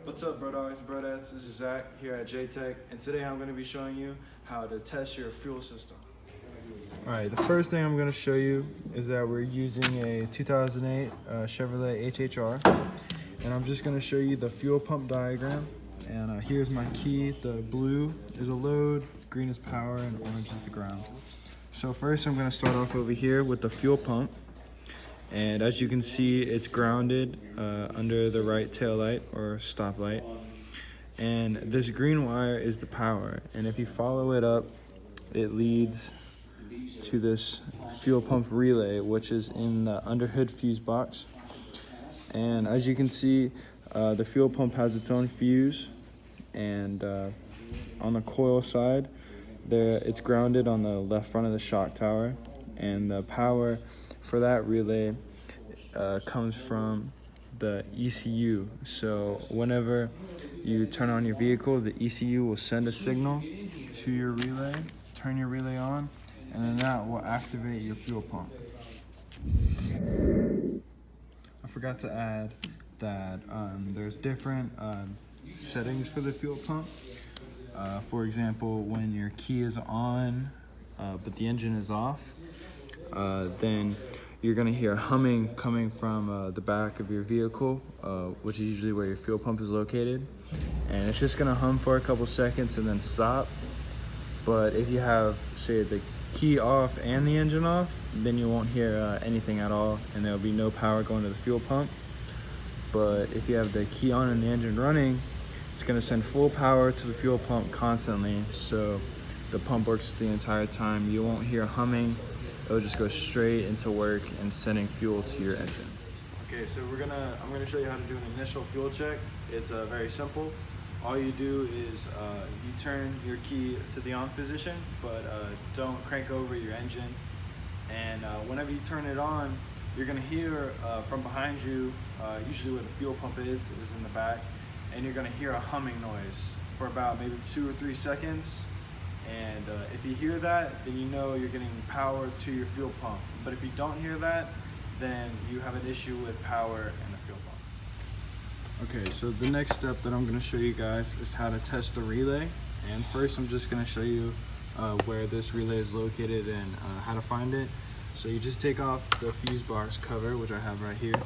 What's up, bro dogs, brodettes? This is Zach here at JTech, and today I'm going to be showing you how to test your fuel system. Alright, the first thing I'm going to show you is that we're using a 2008 Chevrolet HHR, and I'm just going to show you the fuel pump diagram. And here's my key. The blue is a load, green is power, and orange is the ground. So first I'm going to start off over here with the fuel pump. And as you can see, it's grounded under the right tail light or stop light. And this green wire is the power. And if you follow it up, it leads to this fuel pump relay, which is in the underhood fuse box. And as you can see, the fuel pump has its own fuse. And on the coil side, it's grounded on the left front of the shock tower. And the power for that relay comes from the ECU. So whenever you turn on your vehicle, the ECU will send a signal to your relay, turn your relay on, and then that will activate your fuel pump. I forgot to add that there's different settings for the fuel pump. For example, when your key is on but the engine is off, then you're gonna hear humming coming from the back of your vehicle, which is usually where your fuel pump is located. And it's just gonna hum for a couple seconds and then stop. But if you have, say, the key off and the engine off, then you won't hear anything at all, and there'll be no power going to the fuel pump. But if you have the key on and the engine running, it's gonna send full power to the fuel pump constantly, so the pump works the entire time. You won't hear humming. It'll just go straight into work and sending fuel to your engine. Okay, so I'm gonna show you how to do an initial fuel check. It's very simple. All you do is you turn your key to the on position, but don't crank over your engine. And whenever you turn it on, you're gonna hear from behind you, usually where the fuel pump is in the back, and you're gonna hear a humming noise for about maybe 2 or 3 seconds. And if you hear that, then you know you're getting power to your fuel pump. But if you don't hear that, then you have an issue with power in the fuel pump. Okay, so the next step that I'm going to show you guys is how to test the relay. And first I'm just going to show you where this relay is located and how to find it. So you just take off the fuse box cover, which I have right here.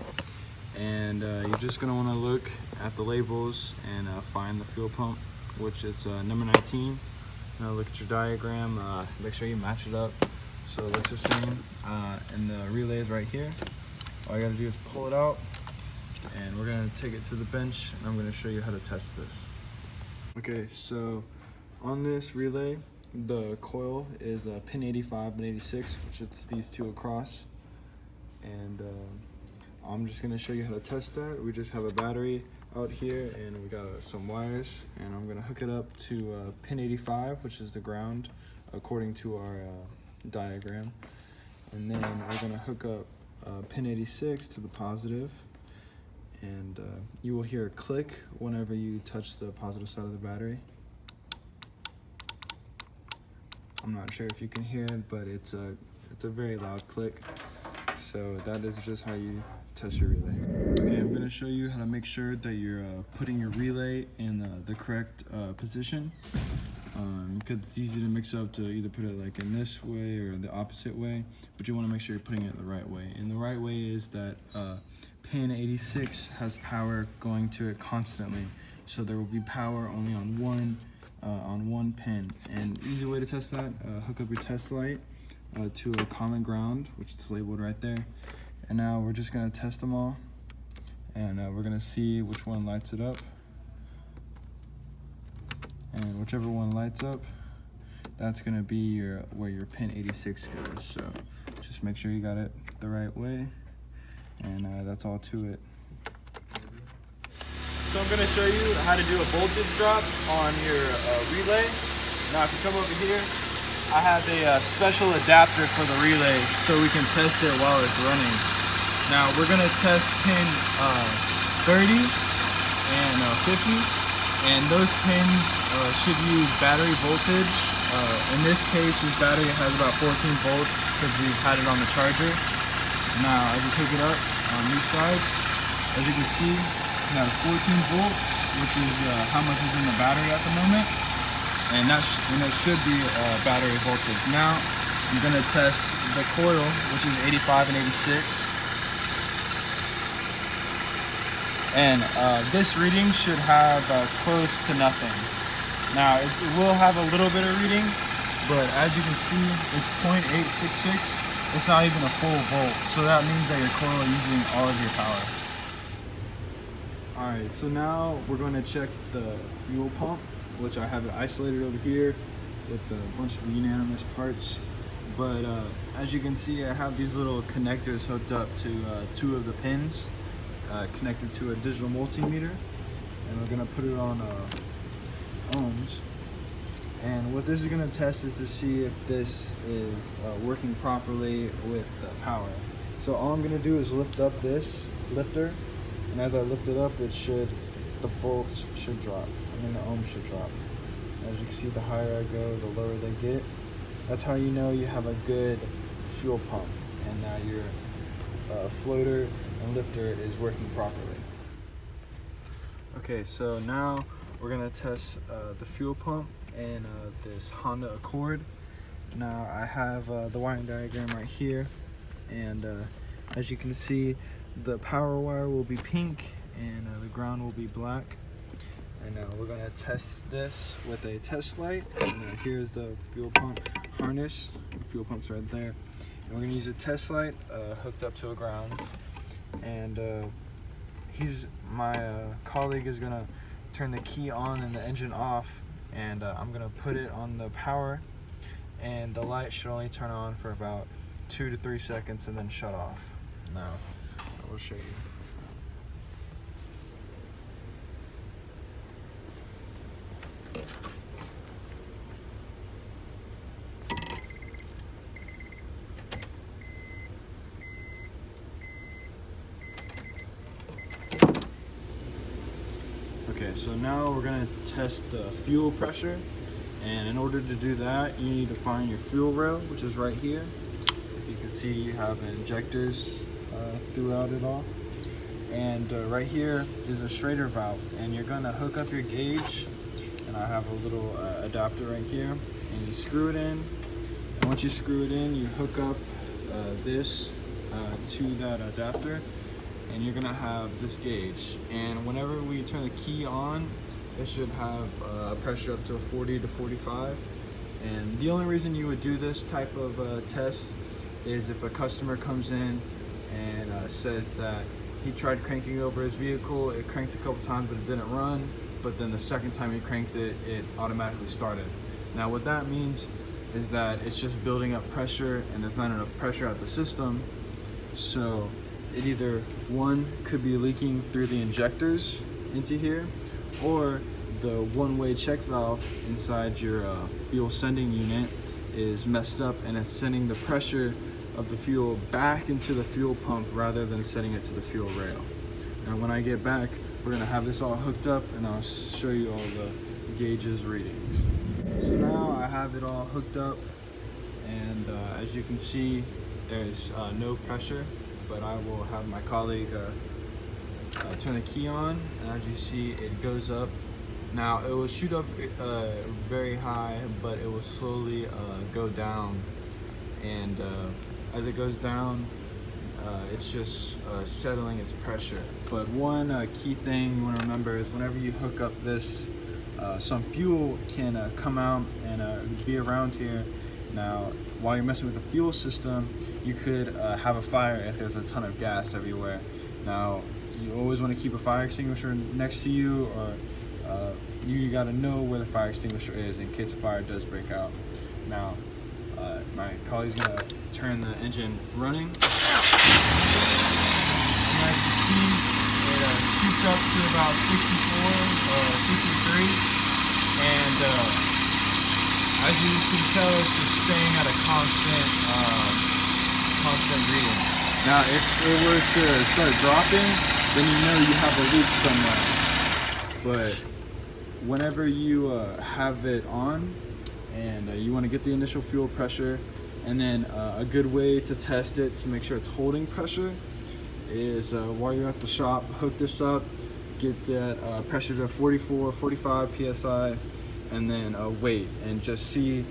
And you're just going to want to look at the labels and find the fuel pump, which is number 19. Now look at your diagram, make sure you match it up so it looks the same. And the relay is right here. All you gotta do is pull it out, and we're gonna take it to the bench, and I'm gonna show you how to test this. Okay, so on this relay, the coil is pin 85 and 86, which it's these two across. And I'm just gonna show you how to test that. We just have a battery out here, and we got some wires, and I'm gonna hook it up to pin 85, which is the ground according to our diagram. And then we're gonna hook up pin 86 to the positive, and you will hear a click whenever you touch the positive side of the battery. I'm not sure if you can hear it, but it's a very loud click. So that is just how you test your relay. Okay, I'm going to show you how to make sure that you're putting your relay in the correct position, because it's easy to mix up to either put it like in this way or the opposite way, but you want to make sure you're putting it the right way. And the right way is that pin 86 has power going to it constantly, so there will be power only on one pin. And easy way to test that, hook up your test light to a common ground, which is labeled right there. And now we're just gonna test them all, and we're gonna see which one lights it up. And whichever one lights up, that's gonna be where your pin 86 goes. So just make sure you got it the right way, and that's all to it. So I'm gonna show you how to do a voltage drop on your relay. Now if you come over here, I have a special adapter for the relay so we can test it while it's running. Now we're gonna test pin 30 and 50, and those pins should use battery voltage. In this case, this battery has about 14 volts because we've had it on the charger. Now as you pick it up on these sides, as you can see, working at a 14 volts, which is how much is in the battery at the moment, and it should be battery voltage. Now I'm going to test the coil, which is 85 and 86, and this reading should have close to nothing. Now it will have a little bit of reading, but as you can see, it's 0.866. It's not even a full volt, so that means that your coil is using all of your power. Alright, so now we're going to check the fuel pump, which I have it isolated over here with a bunch of unanimous parts. But as you can see, I have these little connectors hooked up to two of the pins, connected to a digital multimeter, and we're going to put it on ohms. And what this is going to test is to see if this is working properly with the power. So all I'm going to do is lift up this lifter, and as I lift it up, the volts should drop, and then the ohms should drop. As you can see, the higher I go, the lower they get. That's how you know you have a good fuel pump, and now your floater and lifter is working properly. Okay, so now we're going to test the fuel pump and this Honda Accord. Now I have the wiring diagram right here, and as you can see, the power wire will be pink and the ground will be black. And now we're going to test this with a test light. And here's the fuel pump harness. The fuel pump's right there. And we're going to use a test light hooked up to a ground. And my colleague is going to turn the key on and the engine off, and I'm going to put it on the power, and the light should only turn on for about 2 to 3 seconds and then shut off. Now I will show you. Okay, so now we're going to test the fuel pressure, and in order to do that, you need to find your fuel rail, which is right here. If you can see, you have injectors throughout it all, and right here is a Schrader valve, and you're going to hook up your gauge, and I have a little adapter right here, and you screw it in, and once you screw it in, you hook up this to that adapter, and you're gonna have this gauge, and whenever we turn the key on, it should have a pressure up to 40 to 45. And the only reason you would do this type of test is if a customer comes in and says that he tried cranking over his vehicle, it cranked a couple times but it didn't run, but then the second time he cranked it, it automatically started. Now what that means is that it's just building up pressure and there's not enough pressure at the system, so it either, one, could be leaking through the injectors into here, or the one-way check valve inside your fuel sending unit is messed up and it's sending the pressure of the fuel back into the fuel pump rather than sending it to the fuel rail. Now when I get back, we're gonna have this all hooked up and I'll show you all the gauges readings. So now I have it all hooked up, and as you can see, there's no pressure, but I will have my colleague turn the key on, and as you see, it goes up. Now it will shoot up very high, but it will slowly go down, and as it goes down, it's just settling its pressure. But one key thing you want to remember is whenever you hook up this, some fuel can come out and be around here. Now, while you're messing with the fuel system, you could have a fire if there's a ton of gas everywhere. Now, you always want to keep a fire extinguisher next to you, or you got to know where the fire extinguisher is in case a fire does break out. Now, my colleague's going to turn the engine running. And as you see, it shoots up to about 64 or 63, and as you can tell, it's just staying at a constant reading. Now, if it were to start dropping, then you know you have a leak somewhere. But whenever you have it on and you want to get the initial fuel pressure, and then a good way to test it to make sure it's holding pressure is while you're at the shop, hook this up get that pressure to 44, 45 psi, and then wait and just see.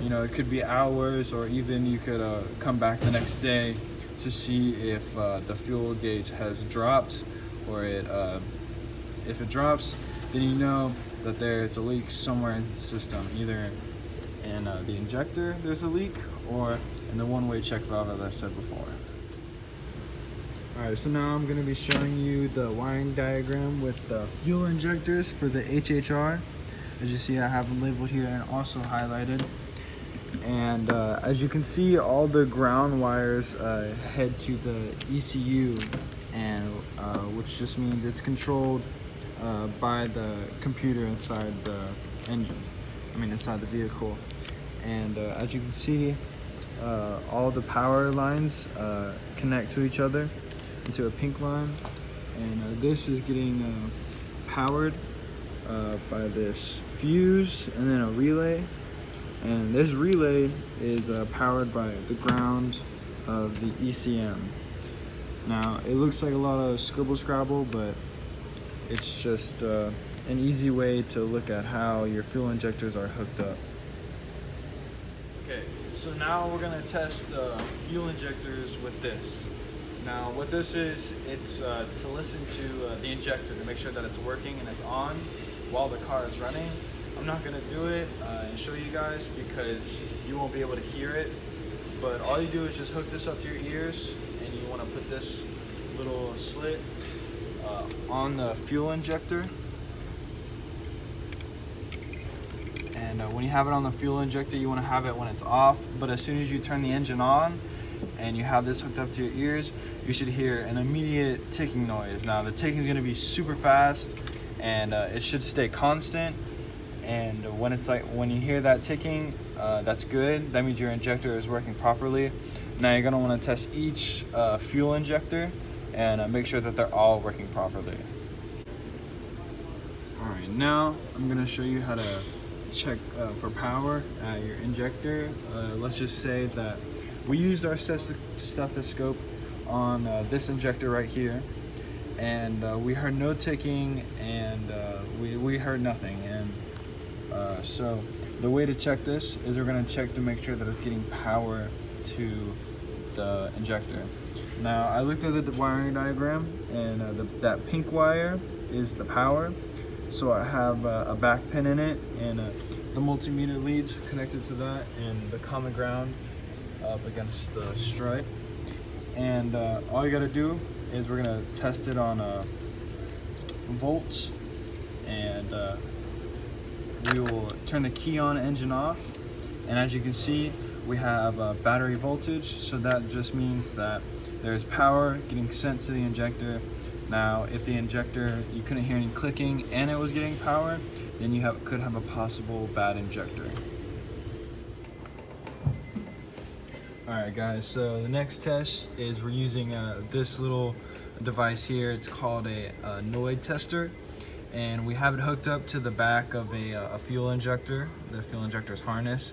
You know, it could be hours, or even you could come back the next day to see if the fuel gauge has dropped, or if it drops, then you know that there's a leak somewhere in the system, either in the injector there's a leak, or in the one-way check valve, as I said before. Alright, so now I'm going to be showing you the wiring diagram with the fuel injectors for the HHR. As you see, I have them labeled here and also highlighted. And as you can see, all the ground wires head to the ECU, and which just means it's controlled by the computer inside the engine, inside the vehicle. And as you can see, all the power lines connect to each other into a pink line, and this is getting powered by this fuse and then a relay. And this relay is powered by the ground of the ECM. Now, it looks like a lot of scrabble, but it's just an easy way to look at how your fuel injectors are hooked up. Okay, so now we're gonna test the fuel injectors with this. Now, what this is, it's to listen to the injector to make sure that it's working and it's on while the car is running. I'm not gonna do it and show you guys because you won't be able to hear it, but all you do is just hook this up to your ears, and you wanna put this little slit on the fuel injector. And when you have it on the fuel injector, you wanna have it when it's off, but as soon as you turn the engine on and you have this hooked up to your ears, you should hear an immediate ticking noise. Now, the ticking is gonna be super fast, and it should stay constant. And when you hear that ticking, that's good. That means your injector is working properly. Now you're gonna wanna test each fuel injector and make sure that they're all working properly. All right, now I'm gonna show you how to check for power at your injector. Let's just say that we used our stethoscope on this injector right here, and we heard no ticking, and we heard nothing. And so the way to check this is we're going to check to make sure that it's getting power to the injector. Now, I looked at the wiring diagram, and that pink wire is the power. So I have a back pin in it, and the multimeter leads connected to that, and the common ground up against the stripe. And all you got to do is we're going to test it on volts, and we will turn the key on, engine off, and as you can see, we have battery voltage, so that just means that there's power getting sent to the injector. Now, if the injector, you couldn't hear any clicking and it was getting power, then you could have a possible bad injector. Alright guys, so the next test is we're using this little device here. It's called a Noid tester, and we have it hooked up to the back of a fuel injector, the fuel injector's harness.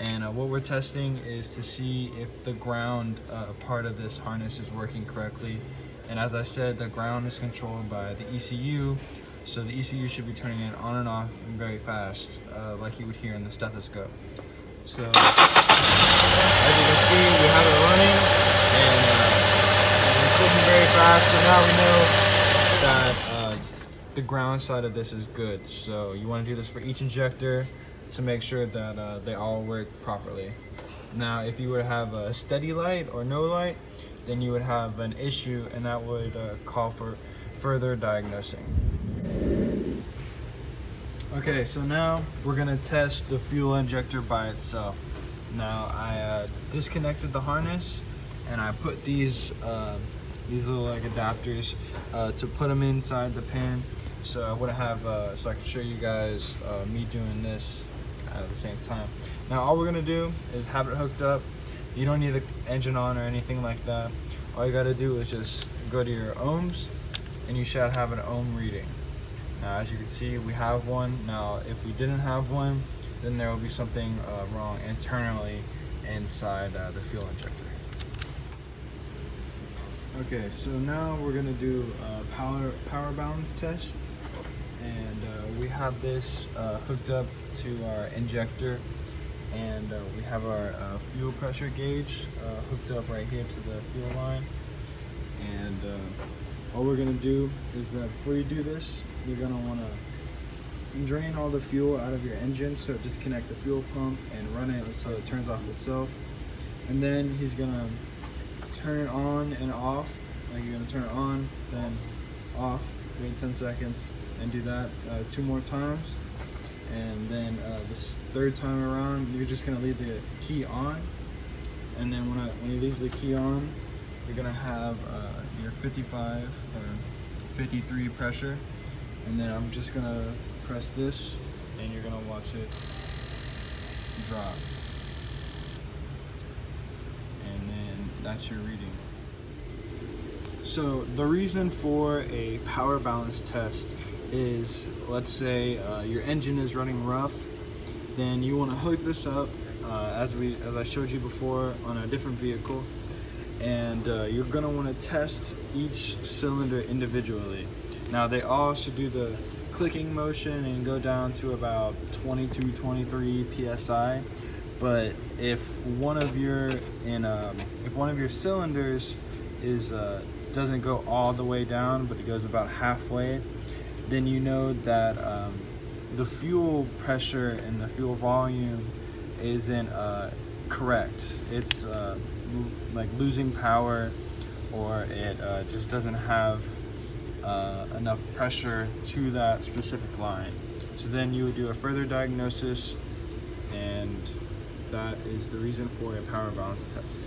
And what we're testing is to see if the ground part of this harness is working correctly. And as I said, the ground is controlled by the ECU, so the ECU should be turning it on and off very fast, like you would hear in the stethoscope. So, as you can see, we have it running, and it's clicking very fast, so now we know that the ground side of this is good. So you want to do this for each injector to make sure that they all work properly. Now, if you were to have a steady light or no light, then you would have an issue, and that would call for further diagnosing. Okay, so now we're gonna test the fuel injector by itself. Now, I disconnected the harness, and I put these little like adapters to put them inside the pin, so I would have so I can show you guys me doing this at the same time. Now, all we're gonna do is have it hooked up. You don't need the engine on or anything like that. All you gotta do is just go to your ohms, and you should have an ohm reading. Now, as you can see, we have one. Now, if we didn't have one, then there will be something wrong internally inside the fuel injector. Okay, so now we're gonna do a power balance test, and we have this hooked up to our injector, and we have our fuel pressure gauge hooked up right here to the fuel line. And all we're gonna do is that before you do this, you're gonna wanna drain all the fuel out of your engine, so disconnect the fuel pump and run it so it turns off itself. And then he's gonna turn it on and off. Like, you're gonna turn it on, then off, wait 10 seconds, and do that 2 more times. And then this third time around, you're just gonna leave the key on. And then when he leaves the key on, you're gonna have your 55 or 53 pressure. And then I'm just gonna press this, and you're gonna watch it drop. And then that's your reading. So the reason for a power balance test is, let's say your engine is running rough, then you want to hook this up as I showed you before on a different vehicle, and you're going to want to test each cylinder individually. Now they all should do the clicking motion and go down to about 22, 23 psi. But if one of your cylinders is doesn't go all the way down, but it goes about halfway, then you know that the fuel pressure and the fuel volume isn't correct. It's like losing power, or it just doesn't have enough pressure to that specific line. So then you would do a further diagnosis, and that is the reason for a power balance test.